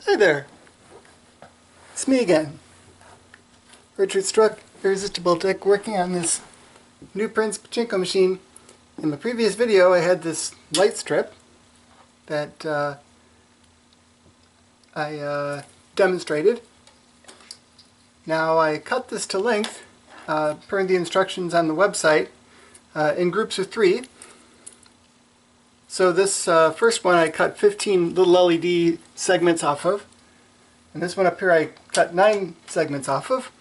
Hi there, it's me again, Richard Struck, Irresistible Tech, working on this new Prince pachinko machine. In the previous video I had this light strip that I demonstrated. Now I cut this to length, per the instructions on the website, in groups of 3. So this first one I cut 15 little LED segments off of, and this one up here I cut 9 segments off of,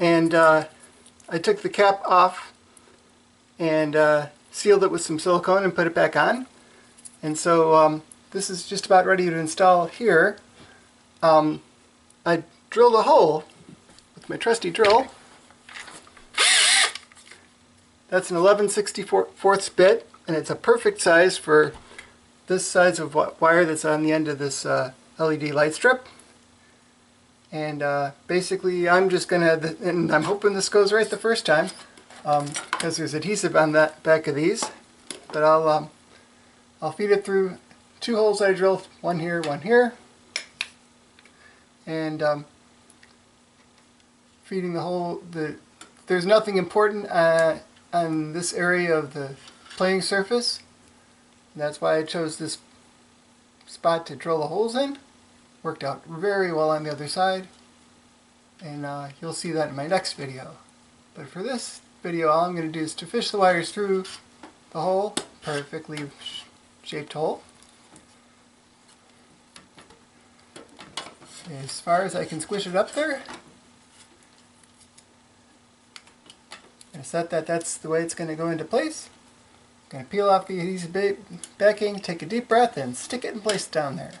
and I took the cap off and sealed it with some silicone and put it back on. And so this is just about ready to install here. I drilled a hole with my trusty drill. That's an 11/64 bit, and it's a perfect size for this size of wire that's on the end of this LED light strip. And basically I'm just gonna, and I'm hoping this goes right the first time, because there's adhesive on that back of these. But I'll feed it through 2 holes that I drilled, one here, and feeding the hole. There's nothing important on this area of the playing surface. And that's why I chose this spot to drill the holes in. Worked out very well on the other side, and you'll see that in my next video. But for this video, all I'm going to do is to fish the wires through the hole, perfectly shaped hole, as far as I can squish it up there. I'm going to set that's the way it's going to go into place. I'm going to peel off the adhesive backing, take a deep breath, and stick it in place down there.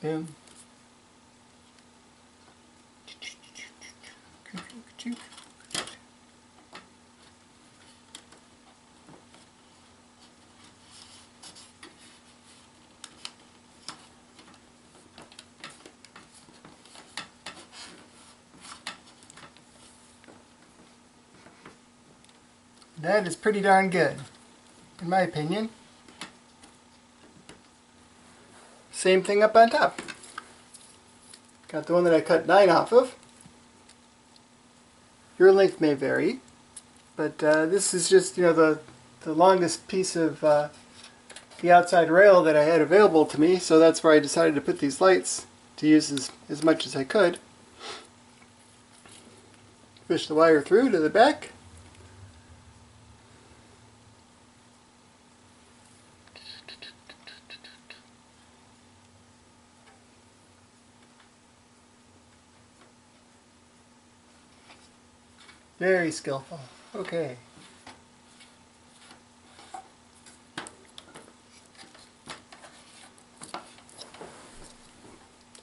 Boom. That is pretty darn good, in my opinion. Same thing up on top. Got the one that I cut 9 off of. Your length may vary, but this is just, the longest piece of the outside rail that I had available to me, so that's where I decided to put these lights to use as much as I could. Push the wire through to the back. Very skillful. Okay.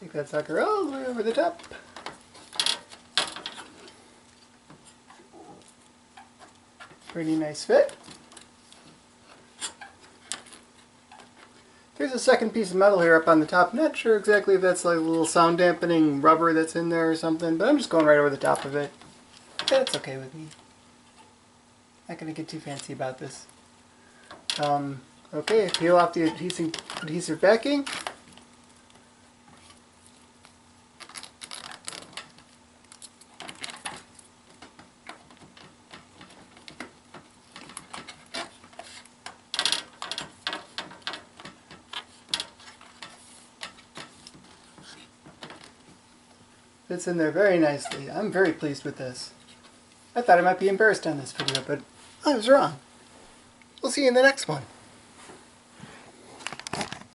Take that sucker all the way over the top. Pretty nice fit. There's a second piece of metal here up on the top. Not sure exactly if that's like a little sound dampening rubber that's in there or something, but I'm just going right over the top of it. That's okay with me. Not going to get too fancy about this. Okay, peel off the adhesive backing. Fits in there very nicely. I'm very pleased with this. I thought I might be embarrassed on this video, but I was wrong. We'll see you in the next one.